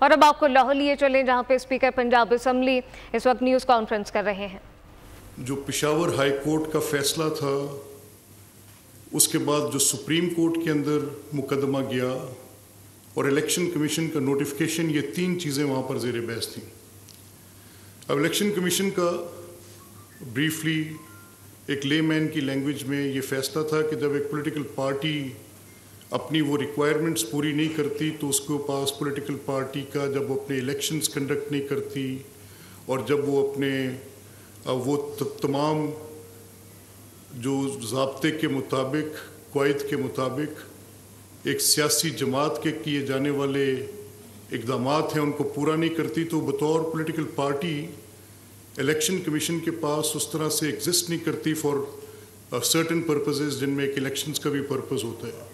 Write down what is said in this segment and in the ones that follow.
اور اب آپ کو لاہور لیے چلیں جہاں پہ اسپیکر پنجاب اسمبلی اس وقت نیوز کانفرنس کر رہے ہیں۔ جو پشاور ہائی کورٹ کا فیصلہ تھا، اس کے بعد جو سپریم کورٹ کے اندر مقدمہ گیا اور الیکشن کمیشن کا نوٹیفیکیشن، یہ تین چیزیں وہاں پر زیر بحث تھیں۔ اب الیکشن کمیشن کا بریفلی ایک لے مین کی لینگویج میں یہ فیصلہ تھا کہ جب ایک پولیٹیکل پارٹی اپنی وہ ریکوائرمنٹس پوری نہیں کرتی تو اس کے پاس پولیٹیکل پارٹی کا جب وہ اپنے الیکشنز کنڈکٹ نہیں کرتی اور جب وہ اپنے وہ تمام جو ضابطے کے مطابق، قواعد کے مطابق ایک سیاسی جماعت کے کیے جانے والے اقدامات ہیں ان کو پورا نہیں کرتی، تو بطور پولیٹیکل پارٹی الیکشن کمیشن کے پاس اس طرح سے ایگزسٹ نہیں کرتی فار سرٹن پرپزز جن میں ایک الیکشنز کا بھی پرپز ہوتا ہے۔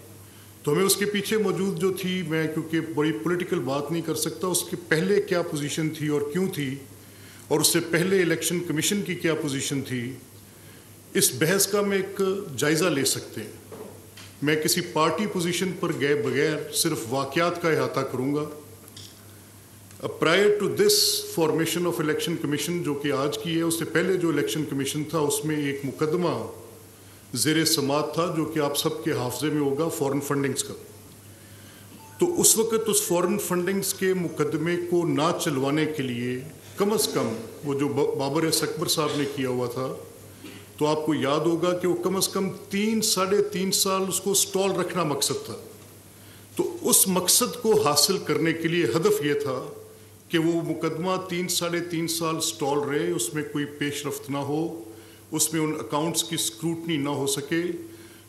تو ہمیں اس کے پیچھے موجود جو تھی، میں کیونکہ بڑی پولیٹیکل بات نہیں کر سکتا، اس کے پہلے کیا پوزیشن تھی اور کیوں تھی، اور اس سے پہلے الیکشن کمیشن کی کیا پوزیشن تھی، اس بحث کا میں ایک جائزہ لے سکتے ہیں۔ میں کسی پارٹی پوزیشن پر گئے بغیر صرف واقعات کا احاطہ کروں گا۔ Prior to this formation of election commission جو کہ آج کی ہے، اس سے پہلے جو الیکشن کمیشن تھا اس میں ایک مقدمہ زیر سماعت تھا جو کہ آپ سب کے حافظے میں ہوگا، فورن فنڈنگز کا۔ تو اس وقت اس فورن فنڈنگز کے مقدمے کو نہ چلوانے کے لیے کم از کم وہ جو بابر ایس اکبر صاحب نے کیا ہوا تھا، تو آپ کو یاد ہوگا کہ وہ کم از کم 3-3.5 سال اس کو سٹال رکھنا مقصد تھا۔ تو اس مقصد کو حاصل کرنے کے لیے ہدف یہ تھا کہ وہ مقدمہ 3-3.5 سال سٹال رہے، اس میں کوئی پیش رفت نہ ہو، اس میں ان اکاؤنٹس کی اسکروٹنی نہ ہو سکے۔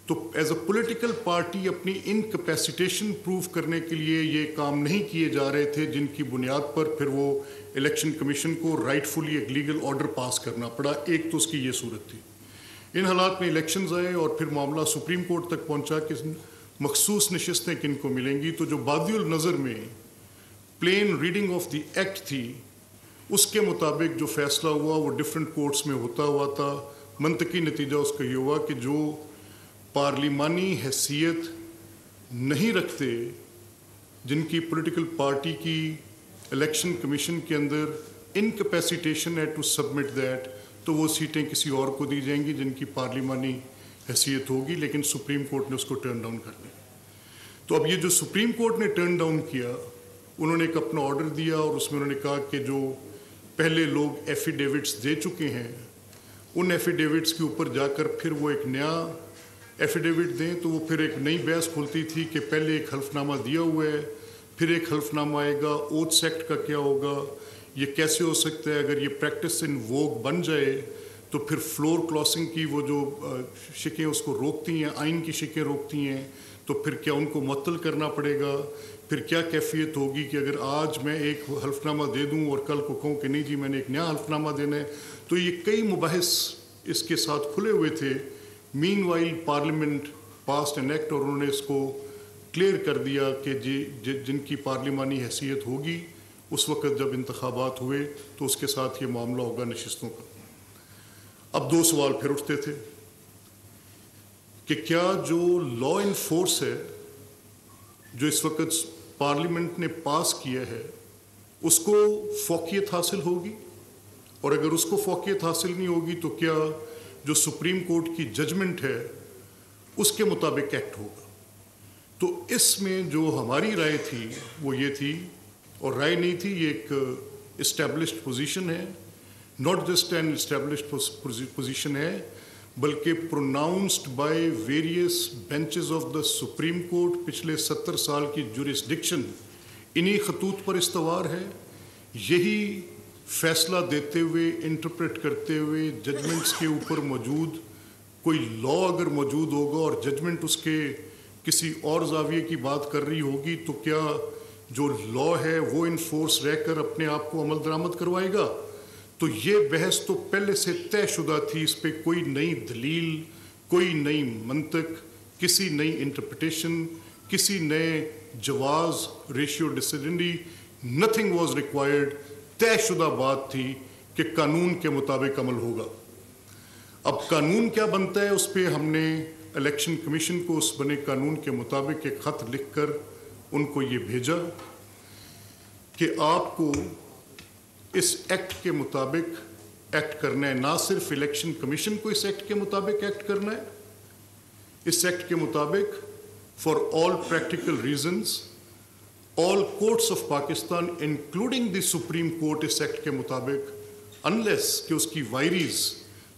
تو ایز اے پولیٹیکل پارٹی اپنی انکیپیسیٹیشن پروف کرنے کے لیے یہ کام نہیں کیے جا رہے تھے، جن کی بنیاد پر پھر وہ الیکشن کمیشن کو رائٹ فلی ایک لیگل آرڈر پاس کرنا پڑا۔ ایک تو اس کی یہ صورت تھی۔ ان حالات میں الیکشنز آئے اور پھر معاملہ سپریم کورٹ تک پہنچا کہ مخصوص نشستیں کن کو ملیں گی۔ تو جو بادی النظر میں plain reading of the act تھی، اس کے مطابق جو فیصلہ ہوا وہ ڈفرینٹ کورٹس میں ہوتا ہوا تھا۔ منطقی نتیجہ اس کا یہ ہوا کہ جو پارلیمانی حیثیت نہیں رکھتے، جن کی پولیٹیکل پارٹی کی الیکشن کمیشن کے اندر انکیپیسیٹیشن ہے ٹو سبمٹ دیٹ، تو وہ سیٹیں کسی اور کو دی جائیں گی جن کی پارلیمانی حیثیت ہوگی، لیکن سپریم کورٹ نے اس کو ٹرن ڈاؤن کر دیا۔ تو اب یہ جو سپریم کورٹ نے ٹرن ڈاؤن کیا، انہوں نے ایک اپنا آرڈر دیا اور اس میں انہوں نے کہا کہ جو پہلے لوگ ایفیڈیوٹس دے چکے ہیں، ان ایفیڈیوٹس کے اوپر جا کر پھر وہ ایک نیا ایفیڈیوٹ دیں۔ تو وہ پھر ایک نئی بحث کھلتی تھی کہ پہلے ایک حلف نامہ دیا ہوا ہے، پھر ایک حلف نامہ آئے گا، اوتھس ایکٹ کا کیا ہوگا، یہ کیسے ہو سکتا ہے، اگر یہ پریکٹس ان ووگ بن جائے تو پھر فلور کلاسنگ کی وہ جو شکیں اس کو روکتی ہیں، آئین کی شکیں روکتی ہیں، تو پھر کیا ان کو معطل کرنا پڑے گا، پھر کیا کیفیت ہوگی کہ اگر آج میں ایک حلف نامہ دے دوں اور کل کو کہوں کہ نہیں جی میں نے ایک نیا حلف نامہ دینا ہے۔ تو یہ کئی مباحث اس کے ساتھ کھلے ہوئے تھے۔ Meanwhile parliament passed an act اور انہوں نے اس کو کلیئر کر دیا کہ جن کی پارلیمانی حیثیت ہوگی اس وقت جب انتخابات ہوئے تو اس کے ساتھ یہ معاملہ ہوگا نشستوں کا۔ اب دو سوال پھر اٹھتے تھے کہ کیا جو لا ان فورس ہے جو اس وقت پارلیمنٹ نے پاس کیا ہے اس کو فوقیت حاصل ہوگی، اور اگر اس کو فوقیت حاصل نہیں ہوگی تو کیا جو سپریم کورٹ کی ججمنٹ ہے اس کے مطابق ایکٹ ہوگا۔ تو اس میں جو ہماری رائے تھی وہ یہ تھی، اور رائے نہیں تھی، یہ ایک اسٹیبلشڈ پوزیشن ہے، not just an established position ہے بلکہ pronounced by various benches of the supreme court. پچھلے 70 سال کی جورسڈکشن انہی خطوط پر استوار ہے۔ یہی فیصلہ دیتے ہوئے، انٹرپریٹ کرتے ہوئے ججمنٹس کے اوپر موجود کوئی لا اگر موجود ہوگا اور ججمنٹ اس کے کسی اور زاویے کی بات کر رہی ہوگی تو کیا جو لا ہے وہ انفورس رہ کر اپنے آپ کو عمل درآمد کروائے گا؟ تو یہ بحث تو پہلے سے طے شدہ تھی، اس پہ کوئی نئی دلیل، کوئی نئی منطق، کسی نئی انٹرپریٹیشن، کسی نئے جواز، ریشیو ڈسیڈنڈی، نتھنگ واز ریکوائرڈ۔ طے شدہ بات تھی کہ قانون کے مطابق عمل ہوگا۔ اب قانون کیا بنتا ہے اس پہ ہم نے الیکشن کمیشن کو اس بنے قانون کے مطابق ایک خط لکھ کر ان کو یہ بھیجا کہ آپ کو اس ایکٹ کے مطابق ایکٹ کرنا ہے. نہ صرف الیکشن کمیشن کو اس ایکٹ کے مطابق ایکٹ کرنا ہے, اس ایکٹ کے مطابق for all practical reasons all courts of Pakistan including the Supreme Court اس ایکٹ کے مطابق, انلیس کہ اس کی وائریز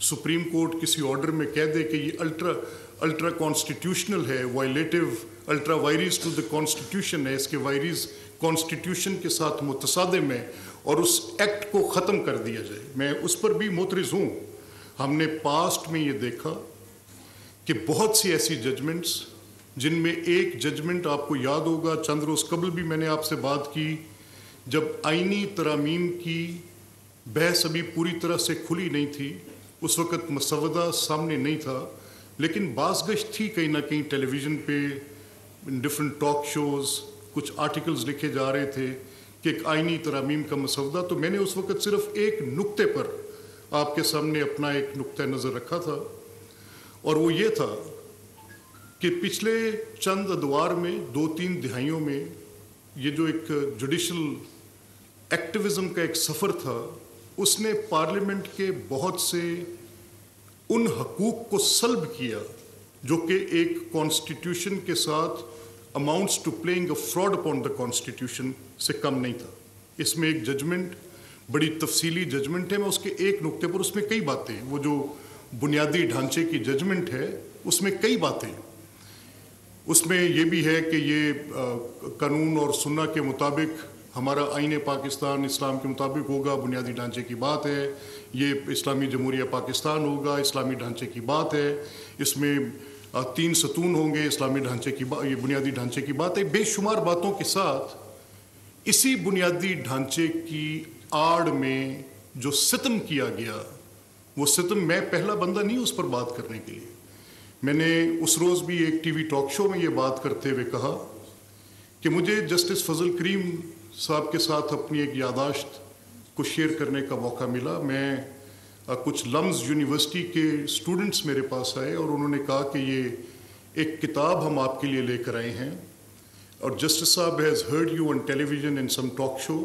سپریم کورٹ کسی آرڈر میں کہہ دے کہ یہ الٹرا کانسٹیٹیوشنل ہے, violative ultra vires to the constitution ہے, اس کے وائریز کانسٹیٹیوشن کے ساتھ متصادم ہے, اور اس ایکٹ کو ختم کر دیا جائے. میں اس پر بھی معترض ہوں. ہم نے پاسٹ میں یہ دیکھا کہ بہت سی ایسی ججمنٹس, جن میں ایک ججمنٹ آپ کو یاد ہوگا, چند روز قبل بھی میں نے آپ سے بات کی, جب آئینی ترامیم کی بحث ابھی پوری طرح سے کھلی نہیں تھی, اس وقت مسودہ سامنے نہیں تھا, لیکن باز گشت تھی کہیں نہ کہیں ٹیلی ویژن پہ, ڈفرینٹ ٹاک شوز, کچھ آرٹیکلز لکھے جا رہے تھے کہ ایک آئینی ترامیم کا مسودہ. تو میں نے اس وقت صرف ایک نقطے پر آپ کے سامنے اپنا ایک نقطہ نظر رکھا تھا, اور وہ یہ تھا کہ پچھلے چند ادوار میں, 2-3 دہائیوں میں, یہ جو ایک جوڈیشل ایکٹیوزم کا ایک سفر تھا, اس نے پارلیمنٹ کے بہت سے ان حقوق کو سلب کیا جو کہ ایک کانسٹیٹیوشن کے ساتھ amounts to playing a fraud upon the constitution سے کم نہیں تھا. اس میں ایک ججمنٹ, بڑی تفصیلی ججمنٹ ہے, میں اس کے ایک نقطے پر, اس میں کئی باتیں, وہ جو بنیادی ڈھانچے کی ججمنٹ ہے اس میں کئی باتیں, اس میں یہ بھی ہے کہ یہ قانون اور سنہ کے مطابق ہمارا آئین پاکستان اسلام کے مطابق ہوگا, بنیادی ڈھانچے کی بات ہے, یہ اسلامی جمہوریہ پاکستان ہوگا, اسلامی ڈھانچے کی بات ہے, اس میں 3 ستون ہوں گے, اسلامی ڈھانچے کی یہ بنیادی ڈھانچے کی بات ہے. بے شمار باتوں کے ساتھ اسی بنیادی ڈھانچے کی آڑ میں جو ستم کیا گیا, وہ ستم, میں پہلا بندہ نہیں اس پر بات کرنے کے لیے. میں نے اس روز بھی ایک ٹی وی ٹاک شو میں یہ بات کرتے ہوئے کہا کہ مجھے جسٹس فضل کریم صاحب کے ساتھ اپنی ایک یادداشت کو شیئر کرنے کا موقع ملا. میں کچھ لمز یونیورسٹی کے اسٹوڈنٹس میرے پاس آئے اور انہوں نے کہا کہ یہ ایک کتاب ہم آپ کے لیے لے کر آئے ہیں, اور جسٹس صاحب has heard you on television in some talk show,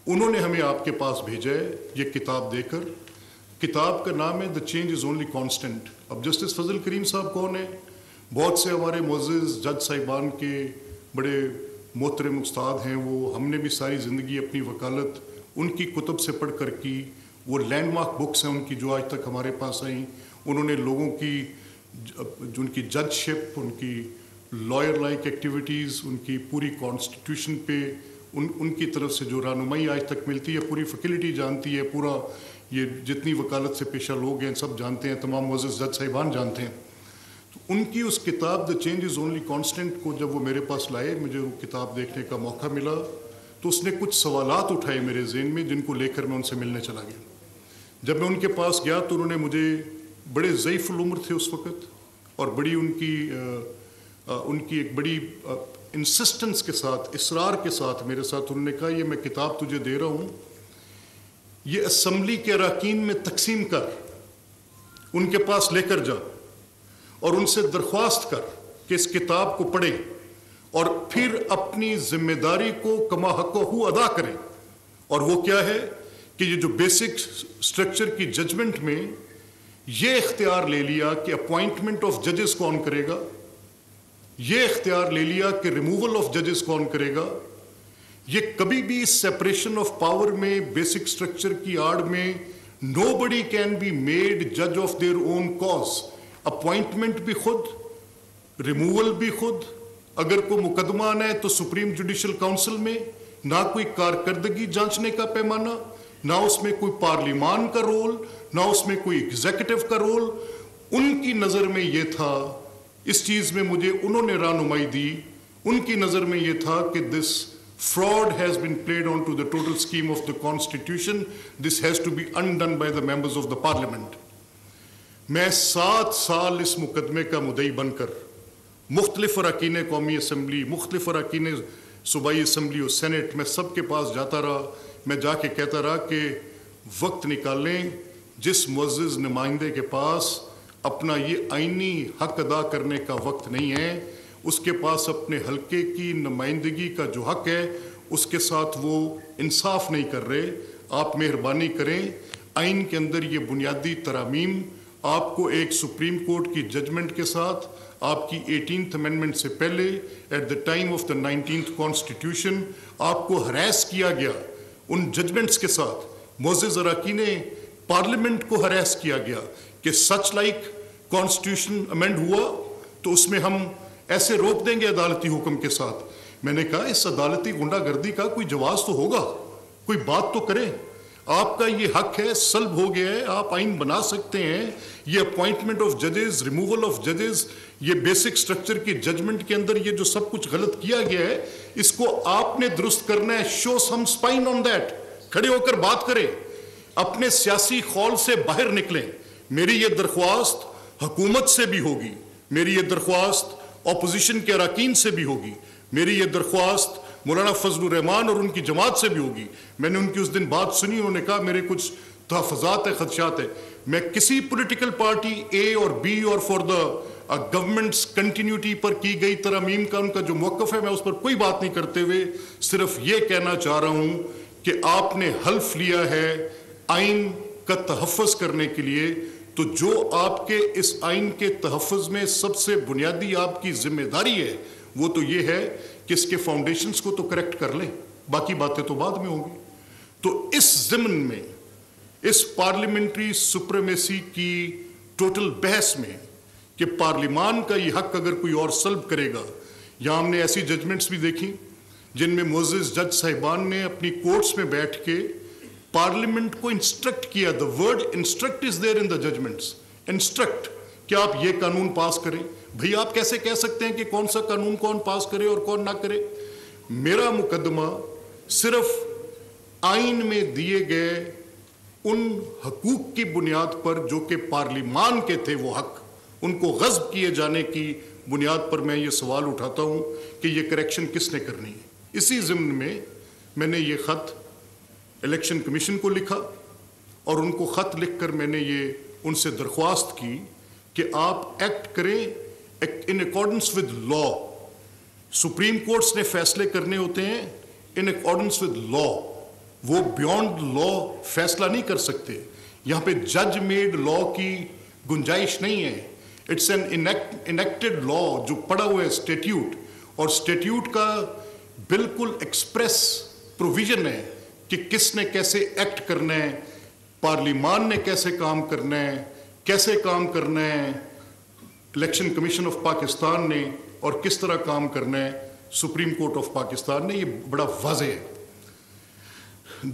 انہوں نے ہمیں آپ کے پاس بھیجا ہے یہ کتاب دے کر. کتاب کا نام ہے the change is only constant. اب جسٹس فضل کریم صاحب کون ہیں؟ بہت سے ہمارے معزز جج صاحبان کے بڑے محترم استاد ہیں وہ, ہم نے بھی ساری زندگی اپنی وکالت ان کی کتب سے پڑھ کر کی. وہ لینڈ مارک بکس ہیں ان کی جو آج تک ہمارے پاس آئیں. انہوں نے لوگوں کی جو ان کی جج شپ, ان کی لائر لائک ایکٹیویٹیز, ان کی پوری کانسٹیٹیوشن پہ ان کی طرف سے جو رہنمائی آج تک ملتی ہے, پوری فیکلٹی جانتی ہے, پورا یہ جتنی وکالت سے پیشہ لوگ ہیں سب جانتے ہیں, تمام معزز جج صاحبان جانتے ہیں. تو ان کی اس کتاب the change is only constant کو جب وہ میرے پاس لائے, مجھے وہ کتاب دیکھنے کا موقع ملا, تو اس نے کچھ سوالات اٹھائے میرے ذہن میں جن کو لے کر میں ان سے ملنے چلا گیا. جب میں ان کے پاس گیا تو انہوں نے مجھے, بڑے ضعیف العمر تھے اس وقت, اور بڑی ان کی ایک بڑی انسسٹنس کے ساتھ, اصرار کے ساتھ میرے ساتھ انہوں نے کہا یہ میں کتاب تجھے دے رہا ہوں, یہ اسمبلی کے اراکین میں تقسیم کر, ان کے پاس لے کر جا اور ان سے درخواست کر کہ اس کتاب کو پڑھیں اور پھر اپنی ذمہ داری کو کما حقہ ادا کریں. اور وہ کیا ہے کہ یہ جو بیسک سٹرکچر کی ججمنٹ میں یہ اختیار لے لیا کہ اپوائنٹمنٹ آف ججز کون کرے گا, یہ اختیار لے لیا کہ ریموول آف ججز کون کرے گا. یہ کبھی بھی سیپریشن آف پاور میں بیسک سٹرکچر کی آڑ میں nobody can be made جج of their own cause. Appointment بھی خود, ریموول بھی خود, اگر کوئی مقدمہ آنا ہے تو سپریم جوڈیشل کاؤنسل میں, نہ کوئی کارکردگی جانچنے کا پیمانہ, نہ اس میں کوئی پارلیمان کا رول, نہ اس میں کوئی ایگزیکٹو کا رول. ان کی نظر میں یہ تھا, اس چیز میں مجھے انہوں نے رہنمائی دی, ان کی نظر میں یہ تھا کہ دس fraud has been played on to the total scheme of the constitution. This has to be undone by the members of the parliament. میں 7 سال اس مقدمے کا مدعی بن کر مختلف اراکین قومی اسمبلی, مختلف اراکین صوبائی اسمبلی اور سینٹ, میں سب کے پاس جاتا رہا. میں جا کے کہتا رہا کہ وقت نکالیں, جس معزز نمائندے کے پاس اپنا یہ آئینی حق ادا کرنے کا وقت نہیں ہے, اس کے پاس اپنے حلقے کی نمائندگی کا جو حق ہے اس کے ساتھ وہ انصاف نہیں کر رہے. آپ مہربانی کریں, آئین کے اندر یہ بنیادی ترامیم آپ کو ایک سپریم کورٹ کی ججمنٹ کے ساتھ, آپ کی 18th امینڈمنٹ سے پہلے, at the time of the 19th constitution, آپ کو ہراس کیا گیا ان ججمنٹس کے ساتھ. معزز اراکین نے پارلیمنٹ کو ہراس کیا گیا کہ سچ لائک کانسٹیٹیوشن امینڈ ہوا تو اس میں ہم ایسے روک دیں گے عدالتی حکم کے ساتھ. میں نے کہا اس عدالتی غنڈہ گردی کا کوئی جواز تو ہوگا, کوئی بات تو کریں. آپ کا یہ حق ہے, سلب ہو گیا ہے, آپ آئین بنا سکتے ہیں. یہ اپوائنٹمنٹ آف ججز, ریموول آف ججز, یہ بیسک سٹرکچر کی ججمنٹ کے اندر یہ جو سب کچھ غلط کیا گیا ہے, اس کو آپ نے درست کرنا ہے. شو سم سپائن آن دیٹ. کھڑے ہو کر بات کریں, اپنے سیاسی خول سے باہر نکلیں. میری یہ درخواست حکومت سے بھی ہوگی, میری یہ درخواست اپوزیشن کے اراکین سے بھی ہوگی, میری یہ درخواست مولانا فضل الرحمان اور ان کی جماعت سے بھی ہوگی. میں نے ان کی اس دن بات سنی, انہوں نے کہا میرے کچھ تحفظات ہیں, خدشات ہیں. میں کسی پولیٹیکل پارٹی اے اور بی اور فار دا گورنمنٹس کنٹینیوٹی پر کی گئی ترامیم کا ان کا جو موقف ہے, میں اس پر کوئی بات نہیں کرتے ہوئے صرف یہ کہنا چاہ رہا ہوں کہ آپ نے حلف لیا ہے آئین کا تحفظ کرنے کے لیے, تو جو آپ کے اس آئین کے تحفظ میں سب سے بنیادی آپ کی ذمہ داری ہے وہ تو یہ ہے کہ اس کے فاؤنڈیشنز کو تو کریکٹ کر لیں, باقی باتیں تو بعد میں ہوں گی. تو اس ضمن میں, اس پارلیمنٹری سپریمیسی کی ٹوٹل بحث میں کہ پارلیمان کا یہ حق اگر کوئی اور سلب کرے گا, یہاں ہم نے ایسی ججمنٹس بھی دیکھی جن میں معزز جج صاحبان نے اپنی کورٹس میں بیٹھ کے پارلیمنٹ کو انسٹرکٹ کیا. The word instruct is there in the judgements. Instruct کہ آپ یہ قانون پاس کریں. بھئی آپ کیسے کہہ سکتے ہیں کہ کون سا قانون کون پاس کرے اور کون نہ کرے؟ میرا مقدمہ صرف آئین میں دیے گئے ان حقوق کی بنیاد پر جو کہ پارلیمان کے تھے, وہ حق ان کو غصب کیے جانے کی بنیاد پر میں یہ سوال اٹھاتا ہوں کہ یہ کریکشن کس نے کرنی ہے. اسی ضمن میں نے یہ خط الیکشن کمیشن کو لکھا اور ان کو خط لکھ کر میں نے یہ ان سے درخواست کی کہ آپ ایکٹ کریں in accordance with law. Supreme courts نے فیصلے کرنے ہوتے ہیں ان اکارڈنس ود لا, وہ بیونڈ لا فیصلہ نہیں کر سکتے. یہاں پہ جج میڈ لا کی گنجائش نہیں ہے. اٹس این انیکٹڈ لا جو پڑا ہوا ہے اسٹیٹیوٹ, اور اسٹیٹیوٹ کا بالکل ایکسپریس پروویژن ہے کہ کس نے کیسے ایکٹ کرنا ہے, پارلیمان نے کیسے کام کرنا ہے, کیسے کام کرنا ہے الیکشن کمیشن آف پاکستان نے, اور کس طرح کام کرنا ہے سپریم کورٹ آف پاکستان نے. یہ بڑا واضح ہے.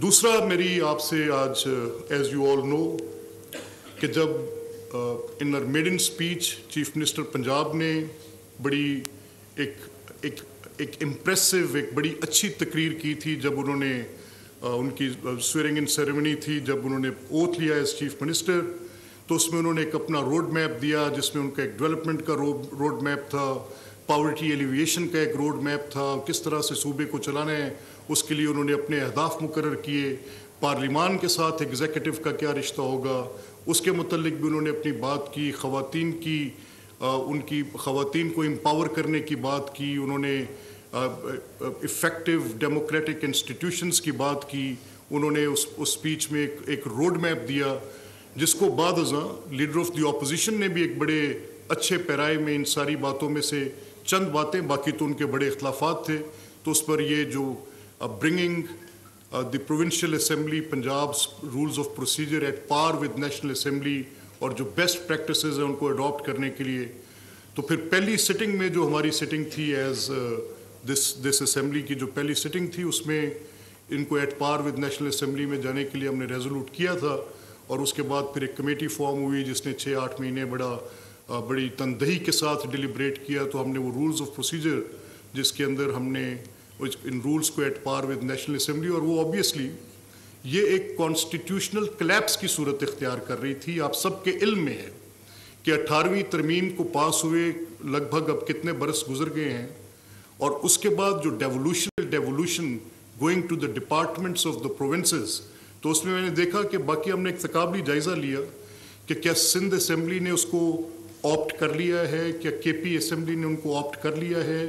دوسرا میری آپ سے آج, ایز یو آل نو, کہ جب in her maiden speech chief minister Punjab نے بڑی ایک امپریسو, ایک بڑی اچھی تقریر کی تھی جب انہوں نے ان کی سویرنگ ان سیریمنی تھی, جب انہوں نے اوتھ لیا ایز چیف منسٹر, تو اس میں انہوں نے ایک اپنا روڈ میپ دیا جس میں ان کا ایک ڈیولپمنٹ کا روڈ میپ تھا, پاورٹی ایلیویشن کا ایک روڈ میپ تھا, کس طرح سے صوبے کو چلانا ہے اس کے لیے انہوں نے اپنے اہداف مقرر کیے, پارلیمان کے ساتھ ایگزیکٹو کا کیا رشتہ ہوگا اس کے متعلق بھی انہوں نے اپنی بات کی, ان کی خواتین کو امپاور کرنے کی بات کی, انہوں نے افیکٹو ڈیموکریٹک انسٹیٹیوشنز کی بات کی, انہوں نے اس اسپیچ میں ایک روڈ میپ دیا جس کو بعد ازاں لیڈر آف دی اپوزیشن نے بھی ایک بڑے اچھے پیرائے میں ان ساری باتوں میں سے چند باتیں, باقی تو ان کے بڑے اختلافات تھے, تو اس پر یہ جو bringing the provincial assembly Punjab's rules of procedure at par with national assembly اور جو بیسٹ پریکٹسز ہیں ان کو اڈاپٹ کرنے کے لیے. تو پھر پہلی سٹنگ میں جو ہماری سٹنگ تھی ایز دس اسمبلی کی جو پہلی سٹنگ تھی, اس میں ان کو at par with national assembly میں جانے کے لیے ہم نے ریزولوٹ کیا تھا, اور اس کے بعد پھر ایک کمیٹی فارم ہوئی جس نے 6-8 مہینے بڑی تندہی کے ساتھ ڈیلیبریٹ کیا. تو ہم نے وہ رولز آف پروسیجر جس کے اندر ہم نے ان رولز کو at par with national assembly, اور وہ آبویسلی یہ ایک کانسٹیٹیوشنل کلیپس کی صورت اختیار کر رہی تھی. آپ سب کے علم میں ہے کہ 18ویں ترمیم کو پاس ہوئے لگ بھگ اب کتنے برس گزر گئے ہیں, اور اس کے بعد جو devolution going to the departments of the provinces, تو اس میں میں نے دیکھا کہ باقی ہم نے ایک تقابلی جائزہ لیا کہ کیا سندھ اسمبلی نے اس کو آپٹ کر لیا ہے, کیا کے پی اسمبلی نے ان کو آپٹ کر لیا ہے,